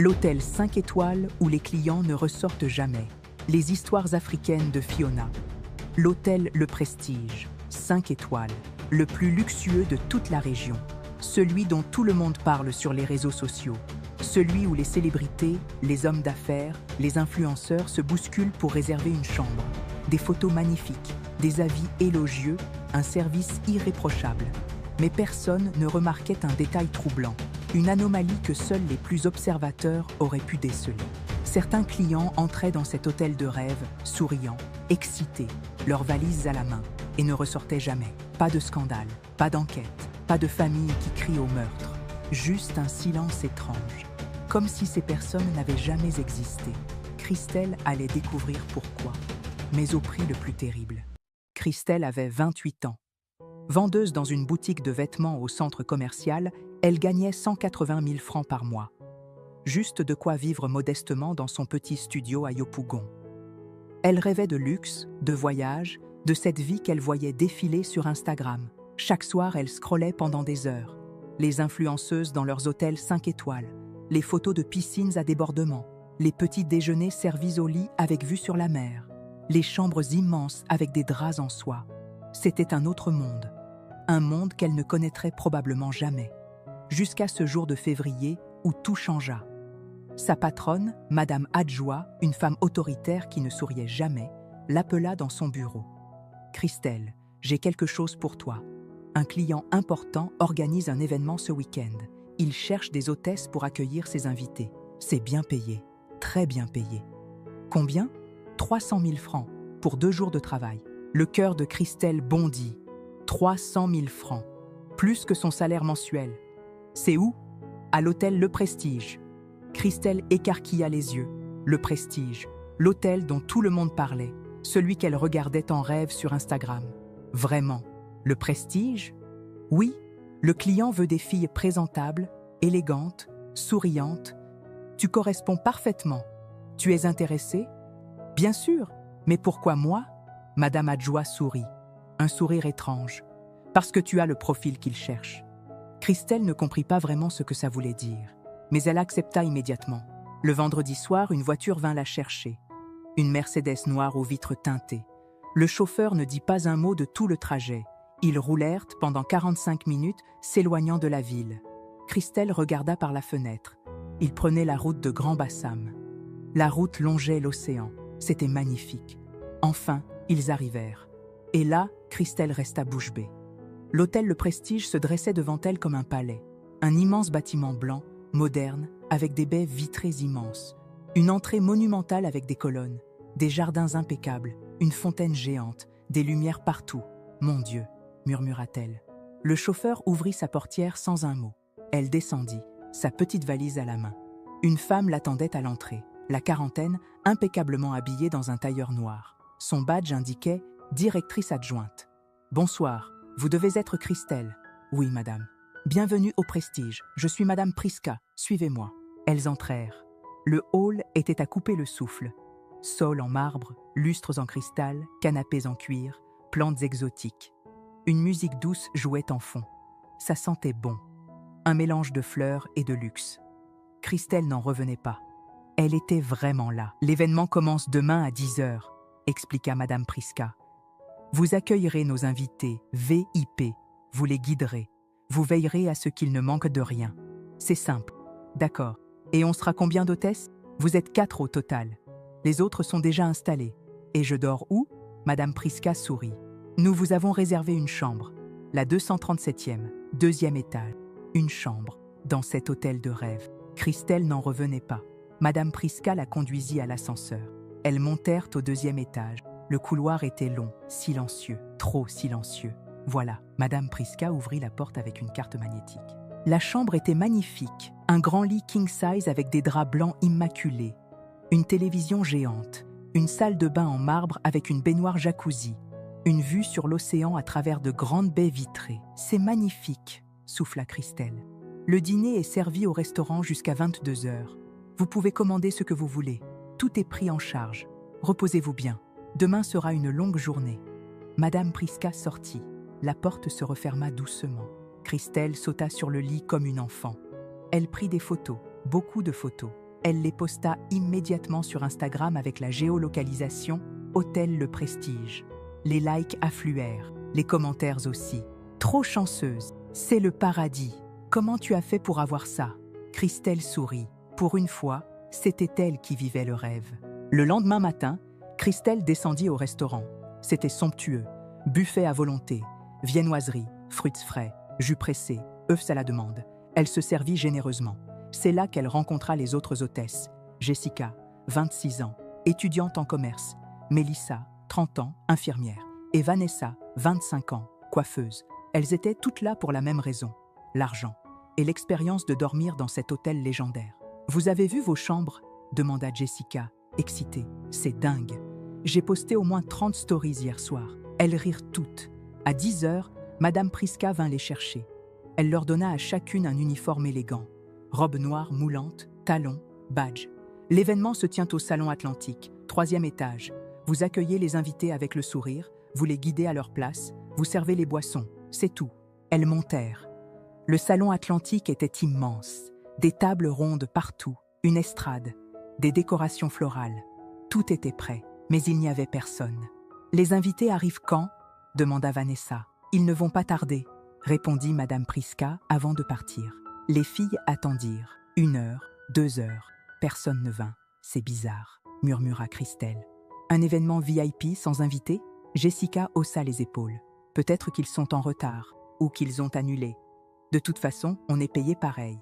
L'hôtel 5 étoiles où les clients ne ressortent jamais. Les histoires africaines de Fiona. L'hôtel Le Prestige, 5 étoiles, le plus luxueux de toute la région. Celui dont tout le monde parle sur les réseaux sociaux. Celui où les célébrités, les hommes d'affaires, les influenceurs se bousculent pour réserver une chambre. Des photos magnifiques, des avis élogieux, un service irréprochable. Mais personne ne remarquait un détail troublant, une anomalie que seuls les plus observateurs auraient pu déceler. Certains clients entraient dans cet hôtel de rêve, souriants, excités, leurs valises à la main, et ne ressortaient jamais. Pas de scandale, pas d'enquête, pas de famille qui crie au meurtre. Juste un silence étrange, comme si ces personnes n'avaient jamais existé. Christelle allait découvrir pourquoi, mais au prix le plus terrible. Christelle avait 28 ans. Vendeuse dans une boutique de vêtements au centre commercial, elle gagnait 180 000 francs par mois. Juste de quoi vivre modestement dans son petit studio à Yopougon. Elle rêvait de luxe, de voyage, de cette vie qu'elle voyait défiler sur Instagram. Chaque soir, elle scrollait pendant des heures. Les influenceuses dans leurs hôtels 5 étoiles, les photos de piscines à débordement, les petits déjeuners servis au lit avec vue sur la mer, les chambres immenses avec des draps en soie. C'était un autre monde. Un monde qu'elle ne connaîtrait probablement jamais. Jusqu'à ce jour de février où tout changea. Sa patronne, Madame Adjoa, une femme autoritaire qui ne souriait jamais, l'appela dans son bureau. « Christelle, j'ai quelque chose pour toi. Un client important organise un événement ce week-end. Il cherche des hôtesses pour accueillir ses invités. C'est bien payé, très bien payé. Combien ? 300 000 francs pour 2 jours de travail. » Le cœur de Christelle bondit. 300 000 francs, plus que son salaire mensuel. C'est où ? À l'hôtel Le Prestige. Christelle écarquilla les yeux. Le Prestige, l'hôtel dont tout le monde parlait, celui qu'elle regardait en rêve sur Instagram. Vraiment, le Prestige ? Oui, le client veut des filles présentables, élégantes, souriantes. Tu corresponds parfaitement. Tu es intéressée ? Bien sûr, mais pourquoi moi ? Madame Adjoa sourit, un sourire étrange, parce que tu as le profil qu'il cherche. Christelle ne comprit pas vraiment ce que ça voulait dire, mais elle accepta immédiatement. Le vendredi soir, une voiture vint la chercher. Une Mercedes noire aux vitres teintées. Le chauffeur ne dit pas un mot de tout le trajet. Ils roulèrent pendant 45 minutes, s'éloignant de la ville. Christelle regarda par la fenêtre. Ils prenaient la route de Grand Bassam. La route longeait l'océan. C'était magnifique. Enfin, ils arrivèrent. Et là, Christelle resta bouche bée. L'hôtel Le Prestige se dressait devant elle comme un palais. Un immense bâtiment blanc, moderne, avec des baies vitrées immenses. Une entrée monumentale avec des colonnes, des jardins impeccables, une fontaine géante, des lumières partout. « Mon Dieu !» murmura-t-elle. Le chauffeur ouvrit sa portière sans un mot. Elle descendit, sa petite valise à la main. Une femme l'attendait à l'entrée, la quarantaine, impeccablement habillée dans un tailleur noir. Son badge indiquait « Directrice adjointe ». « Bonsoir, vous devez être Christelle. »« Oui, madame. »« Bienvenue au Prestige, je suis madame Priska, suivez-moi. » Elles entrèrent. Le hall était à couper le souffle. Sol en marbre, lustres en cristal, canapés en cuir, plantes exotiques. Une musique douce jouait en fond. Ça sentait bon. Un mélange de fleurs et de luxe. Christelle n'en revenait pas. Elle était vraiment là. « L'événement commence demain à 10h, expliqua madame Priska. Vous accueillerez nos invités, VIP, vous les guiderez. Vous veillerez à ce qu'ils ne manquent de rien. C'est simple. D'accord. Et on sera combien d'hôtesses ? Vous êtes 4 au total. Les autres sont déjà installés. Et je dors où ? Madame Priska sourit. Nous vous avons réservé une chambre, la 237e, 2e étage. Une chambre, dans cet hôtel de rêve. Christelle n'en revenait pas. Madame Priska la conduisit à l'ascenseur. Elles montèrent au 2e étage. Le couloir était long, silencieux, trop silencieux. Voilà, Madame Priska ouvrit la porte avec une carte magnétique. La chambre était magnifique, un grand lit king size avec des draps blancs immaculés, une télévision géante, une salle de bain en marbre avec une baignoire jacuzzi, une vue sur l'océan à travers de grandes baies vitrées. « C'est magnifique », souffla Christelle. Le dîner est servi au restaurant jusqu'à 22h. Vous pouvez commander ce que vous voulez. Tout est pris en charge. Reposez-vous bien. Demain sera une longue journée. Madame Priska sortit. La porte se referma doucement. Christelle sauta sur le lit comme une enfant. Elle prit des photos, beaucoup de photos. Elle les posta immédiatement sur Instagram avec la géolocalisation « Hôtel Le Prestige ». Les likes affluèrent, les commentaires aussi. « Trop chanceuse, c'est le paradis. Comment tu as fait pour avoir ça ?» Christelle sourit. Pour une fois, c'était elle qui vivait le rêve. Le lendemain matin, Christelle descendit au restaurant. C'était somptueux. Buffet à volonté, viennoiserie, fruits frais, jus pressé, œufs à la demande. Elle se servit généreusement. C'est là qu'elle rencontra les autres hôtesses. Jessica, 26 ans, étudiante en commerce. Mélissa, 30 ans, infirmière. Et Vanessa, 25 ans, coiffeuse. Elles étaient toutes là pour la même raison, l'argent et l'expérience de dormir dans cet hôtel légendaire. « Vous avez vu vos chambres ?» demanda Jessica, excitée. « C'est dingue. J'ai posté au moins 30 stories hier soir. » Elles rirent toutes. À 10 heures, Madame Priska vint les chercher. Elle leur donna à chacune un uniforme élégant. Robe noire moulante, talons, badge. L'événement se tient au Salon Atlantique, 3e étage. Vous accueillez les invités avec le sourire, vous les guidez à leur place, vous servez les boissons, c'est tout. Elles montèrent. Le Salon Atlantique était immense. Des tables rondes partout, une estrade, des décorations florales. Tout était prêt, mais il n'y avait personne. « Les invités arrivent quand ?» demanda Vanessa. « Ils ne vont pas tarder », répondit Madame Priska avant de partir. Les filles attendirent. 1 heure, 2 heures. Personne ne vint. « C'est bizarre », murmura Christelle. « Un événement VIP sans invité ?» Jessica haussa les épaules. « Peut-être qu'ils sont en retard, ou qu'ils ont annulé. De toute façon, on est payé pareil. »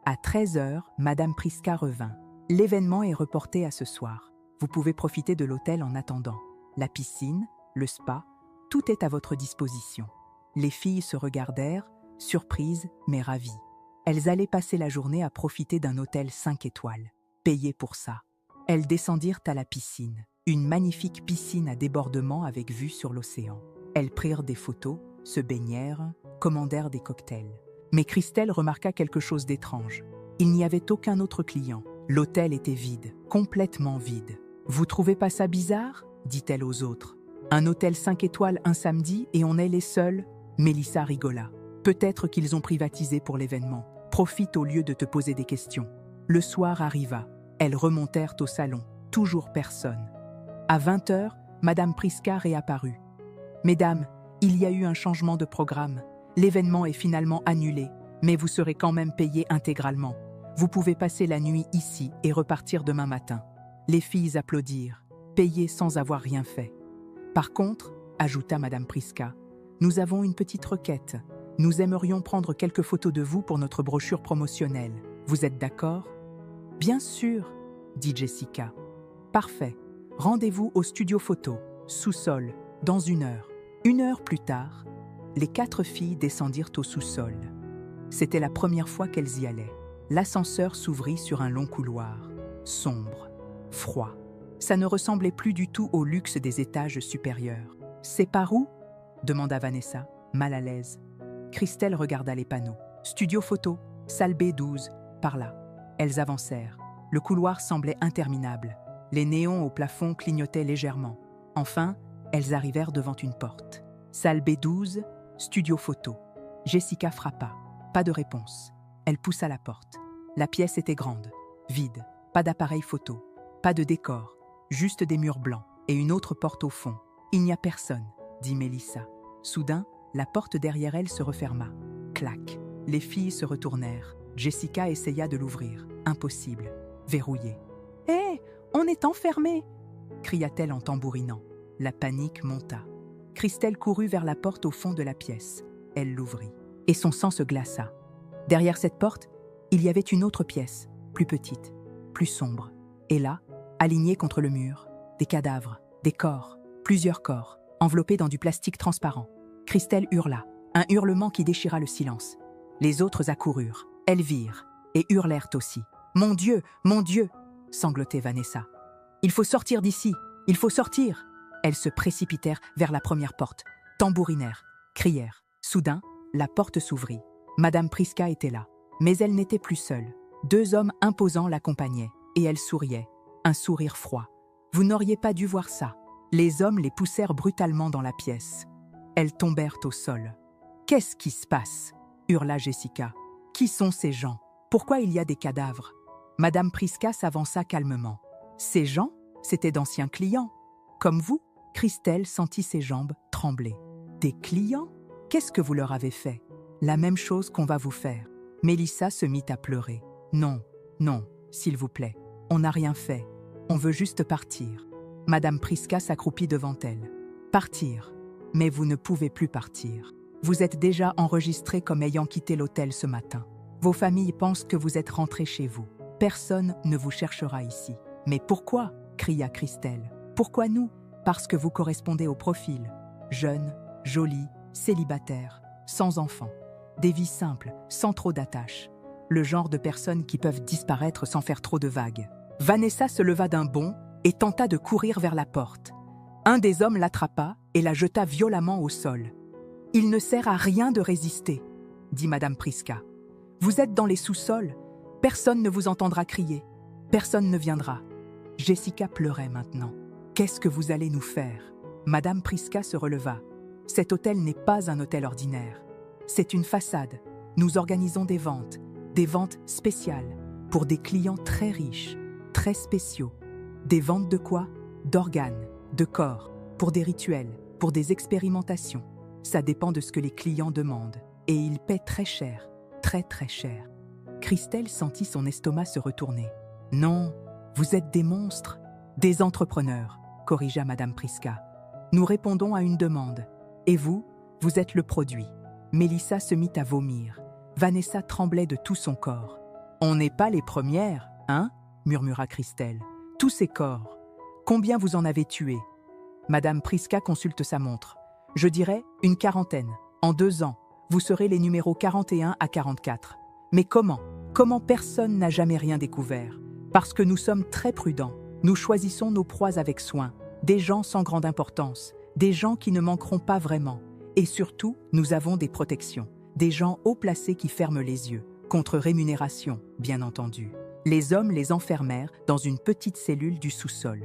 À 13 heures, Madame Priska revint. « L'événement est reporté à ce soir. Vous pouvez profiter de l'hôtel en attendant. La piscine, le spa, tout est à votre disposition. » Les filles se regardèrent, surprises mais ravies. Elles allaient passer la journée à profiter d'un hôtel 5 étoiles, payées pour ça. Elles descendirent à la piscine, une magnifique piscine à débordement avec vue sur l'océan. Elles prirent des photos, se baignèrent, commandèrent des cocktails. Mais Christelle remarqua quelque chose d'étrange. Il n'y avait aucun autre client. L'hôtel était vide, complètement vide. « Vous trouvez pas ça bizarre ?» dit-elle aux autres. « Un hôtel 5 étoiles un samedi et on est les seuls ?» Mélissa rigola. « Peut-être qu'ils ont privatisé pour l'événement. Profite au lieu de te poser des questions. » Le soir arriva. Elles remontèrent au salon. Toujours personne. À 20 heures, Madame Priska réapparut. « Mesdames, il y a eu un changement de programme. L'événement est finalement annulé, mais vous serez quand même payées intégralement. Vous pouvez passer la nuit ici et repartir demain matin. » Les filles applaudirent, payées sans avoir rien fait. « Par contre, » ajouta Madame Priska, « nous avons une petite requête. Nous aimerions prendre quelques photos de vous pour notre brochure promotionnelle. Vous êtes d'accord ?»« Bien sûr, » dit Jessica. « Parfait. Rendez-vous au studio photo, sous-sol, dans 1 heure. » 1 heure plus tard, les 4 filles descendirent au sous-sol. C'était la première fois qu'elles y allaient. L'ascenseur s'ouvrit sur un long couloir, sombre, froid. Ça ne ressemblait plus du tout au luxe des étages supérieurs. « C'est par où ?» demanda Vanessa, mal à l'aise. Christelle regarda les panneaux. « Studio photo, salle B12, par là. » Elles avancèrent. Le couloir semblait interminable. Les néons au plafond clignotaient légèrement. Enfin, elles arrivèrent devant une porte. « Salle B12, studio photo. » Jessica frappa. Pas de réponse. Elle poussa la porte. La pièce était grande, vide, pas d'appareil photo, pas de décor, juste des murs blancs et une autre porte au fond. « Il n'y a personne, » dit Mélissa. Soudain, la porte derrière elle se referma. Clac. Les filles se retournèrent. Jessica essaya de l'ouvrir. Impossible. Verrouillé. « Hé, on est enfermés !» cria-t-elle en tambourinant. La panique monta. Christelle courut vers la porte au fond de la pièce. Elle l'ouvrit. Et son sang se glaça. Derrière cette porte, il y avait une autre pièce, plus petite, plus sombre. Et là, alignés contre le mur, des cadavres, des corps, plusieurs corps, enveloppés dans du plastique transparent. Christelle hurla, un hurlement qui déchira le silence. Les autres accoururent, Elvire, et hurlèrent aussi. « Mon Dieu, mon Dieu !» sanglotait Vanessa. « Il faut sortir d'ici, il faut sortir !» Elles se précipitèrent vers la première porte, tambourinèrent, crièrent. Soudain, la porte s'ouvrit. Madame Priska était là, mais elle n'était plus seule. 2 hommes imposants l'accompagnaient, et elle souriait, un sourire froid. Vous n'auriez pas dû voir ça. Les hommes les poussèrent brutalement dans la pièce. Elles tombèrent au sol. « Qu'est-ce qui se passe ?» hurla Jessica. « Qui sont ces gens ? Pourquoi il y a des cadavres ?» Madame Prisca s'avança calmement. Ces gens, c'étaient d'anciens clients. Comme vous, Christelle sentit ses jambes trembler. Des clients? Qu'est-ce que vous leur avez fait? La même chose qu'on va vous faire. Mélissa se mit à pleurer. Non, non, s'il vous plaît. On n'a rien fait. On veut juste partir. Madame Prisca s'accroupit devant elle. Partir. Mais vous ne pouvez plus partir. Vous êtes déjà enregistré comme ayant quitté l'hôtel ce matin. Vos familles pensent que vous êtes rentré chez vous. Personne ne vous cherchera ici. Mais pourquoi? Cria Christelle. Pourquoi nous? Parce que vous correspondez au profil. Jeune, jolie, célibataire, sans enfants. Des vies simples, sans trop d'attaches. Le genre de personnes qui peuvent disparaître sans faire trop de vagues. Vanessa se leva d'un bond et tenta de courir vers la porte. Un des hommes l'attrapa et la jeta violemment au sol. « Il ne sert à rien de résister, » dit Madame Prisca. « Vous êtes dans les sous-sols, personne ne vous entendra crier, personne ne viendra. » Jessica pleurait maintenant. « Qu'est-ce que vous allez nous faire ?» Madame Prisca se releva. « Cet hôtel n'est pas un hôtel ordinaire. C'est une façade. Nous organisons des ventes spéciales, pour des clients très riches, très spéciaux. Des ventes de quoi? D'organes, de corps, pour des rituels, pour des expérimentations. Ça dépend de ce que les clients demandent. Et ils paient très cher, très très cher. » Christelle sentit son estomac se retourner. « Non, vous êtes des monstres, des entrepreneurs, » corrigea Madame Prisca. « Nous répondons à une demande. Et vous, vous êtes le produit. » Mélissa se mit à vomir. Vanessa tremblait de tout son corps. « On n'est pas les premières, hein ?» murmura Christelle. « Tous ces corps. Combien vous en avez tué ?» Madame Prisca consulte sa montre. « Je dirais une quarantaine. En 2 ans, vous serez les numéros 41 à 44. Mais comment? Comment personne n'a jamais rien découvert? Parce que nous sommes très prudents. Nous choisissons nos proies avec soin. Des gens sans grande importance. Des gens qui ne manqueront pas vraiment. Et surtout, nous avons des protections. Des gens haut placés qui ferment les yeux. Contre rémunération, bien entendu. Les hommes les enfermèrent dans une petite cellule du sous-sol.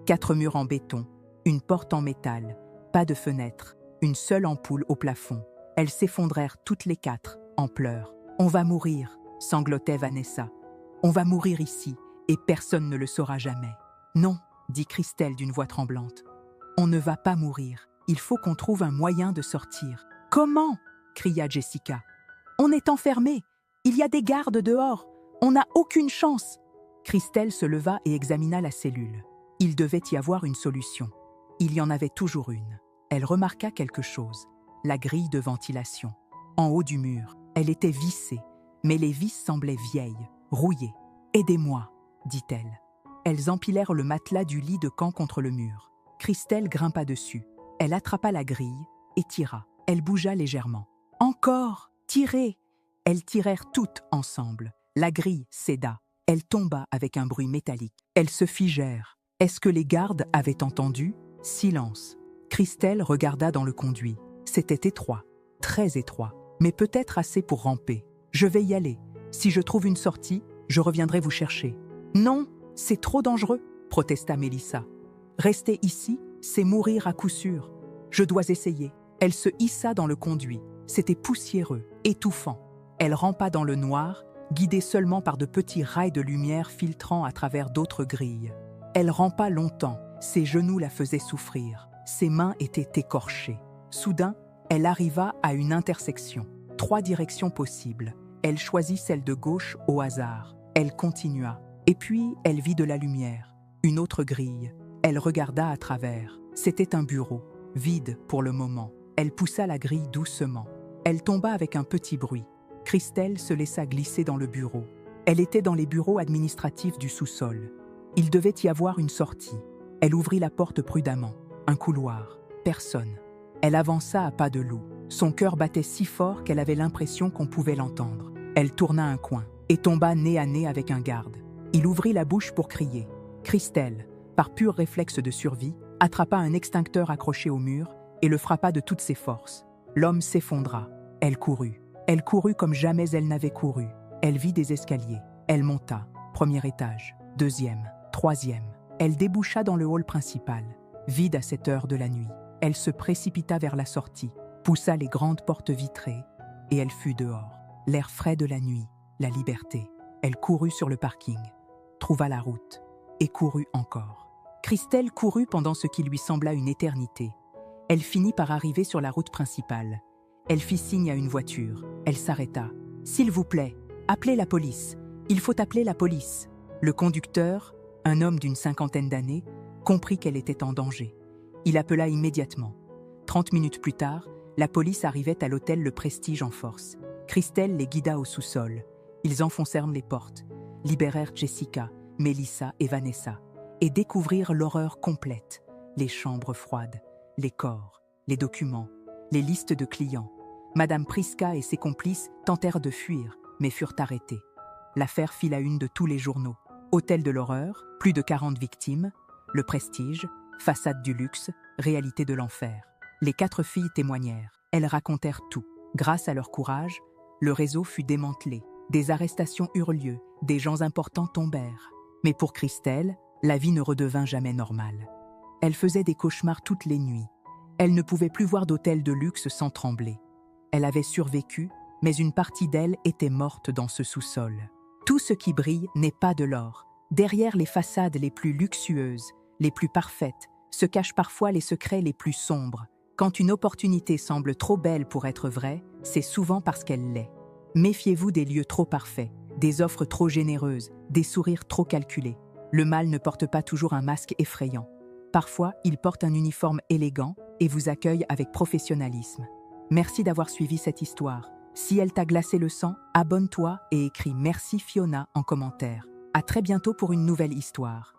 4 murs en béton, une porte en métal, pas de fenêtre, une seule ampoule au plafond. Elles s'effondrèrent toutes les 4, en pleurs. « On va mourir », sanglotait Vanessa. « On va mourir ici, et personne ne le saura jamais. »« Non », dit Christelle d'une voix tremblante. « On ne va pas mourir. Il faut qu'on trouve un moyen de sortir. »« Comment ?» cria Jessica. « On est enfermés. Il y a des gardes dehors. On n'a aucune chance. » Christelle se leva et examina la cellule. Il devait y avoir une solution. Il y en avait toujours une. Elle remarqua quelque chose. La grille de ventilation. En haut du mur, elle était vissée, mais les vis semblaient vieilles, rouillées. « Aidez-moi », dit-elle. Elles empilèrent le matelas du lit de camp contre le mur. Christelle grimpa dessus. Elle attrapa la grille et tira. Elle bougea légèrement. « Encore! Tirez !» Elles tirèrent toutes ensemble. La grille céda. Elle tomba avec un bruit métallique. Elles se figèrent. Est-ce que les gardes avaient entendu? Silence. Christelle regarda dans le conduit. C'était étroit, très étroit, mais peut-être assez pour ramper. « Je vais y aller. Si je trouve une sortie, je reviendrai vous chercher. »« Non, c'est trop dangereux, » protesta Mélissa. « Rester ici, c'est mourir à coup sûr. Je dois essayer. » Elle se hissa dans le conduit. C'était poussiéreux, étouffant. Elle rampa dans le noir, guidée seulement par de petits rails de lumière filtrant à travers d'autres grilles. Elle rampa longtemps. Ses genoux la faisaient souffrir. Ses mains étaient écorchées. Soudain, elle arriva à une intersection. 3 directions possibles. Elle choisit celle de gauche au hasard. Elle continua. Et puis, elle vit de la lumière. Une autre grille. Elle regarda à travers. C'était un bureau, vide pour le moment. Elle poussa la grille doucement. Elle tomba avec un petit bruit. Christelle se laissa glisser dans le bureau. Elle était dans les bureaux administratifs du sous-sol. Il devait y avoir une sortie. Elle ouvrit la porte prudemment. Un couloir. Personne. Elle avança à pas de loup. Son cœur battait si fort qu'elle avait l'impression qu'on pouvait l'entendre. Elle tourna un coin et tomba nez à nez avec un garde. Il ouvrit la bouche pour crier. Christelle, par pur réflexe de survie, attrapa un extincteur accroché au mur et le frappa de toutes ses forces. L'homme s'effondra. Elle courut. Elle courut comme jamais elle n'avait couru. Elle vit des escaliers. Elle monta. 1er étage, 2e, 3e. Elle déboucha dans le hall principal, vide à cette heure de la nuit. Elle se précipita vers la sortie, poussa les grandes portes vitrées, et elle fut dehors. L'air frais de la nuit, la liberté. Elle courut sur le parking, trouva la route, et courut encore. Christelle courut pendant ce qui lui sembla une éternité. Elle finit par arriver sur la route principale. Elle fit signe à une voiture. Elle s'arrêta. « S'il vous plaît, appelez la police. Il faut appeler la police. » Le conducteur, un homme d'une 50aine d'années, comprit qu'elle était en danger. Il appela immédiatement. 30 minutes plus tard, la police arrivait à l'hôtel Le Prestige en force. Christelle les guida au sous-sol. Ils enfoncèrent les portes, libérèrent Jessica, Melissa et Vanessa, et découvrirent l'horreur complète. Les chambres froides, les corps, les documents, les listes de clients. Madame Priska et ses complices tentèrent de fuir, mais furent arrêtés. L'affaire fit la une de tous les journaux. Hôtel de l'horreur, plus de 40 victimes, Le Prestige, façade du luxe, réalité de l'enfer. Les 4 filles témoignèrent. Elles racontèrent tout. Grâce à leur courage, le réseau fut démantelé. Des arrestations eurent lieu, des gens importants tombèrent. Mais pour Christelle, la vie ne redevint jamais normale. Elle faisait des cauchemars toutes les nuits. Elle ne pouvait plus voir d'hôtel de luxe sans trembler. Elle avait survécu, mais une partie d'elle était morte dans ce sous-sol. Tout ce qui brille n'est pas de l'or. Derrière les façades les plus luxueuses, les plus parfaites, se cachent parfois les secrets les plus sombres. Quand une opportunité semble trop belle pour être vraie, c'est souvent parce qu'elle l'est. Méfiez-vous des lieux trop parfaits, des offres trop généreuses, des sourires trop calculés. Le mal ne porte pas toujours un masque effrayant. Parfois, il porte un uniforme élégant et vous accueille avec professionnalisme. Merci d'avoir suivi cette histoire. Si elle t'a glacé le sang, abonne-toi et écris « Merci Fiona » en commentaire. À très bientôt pour une nouvelle histoire.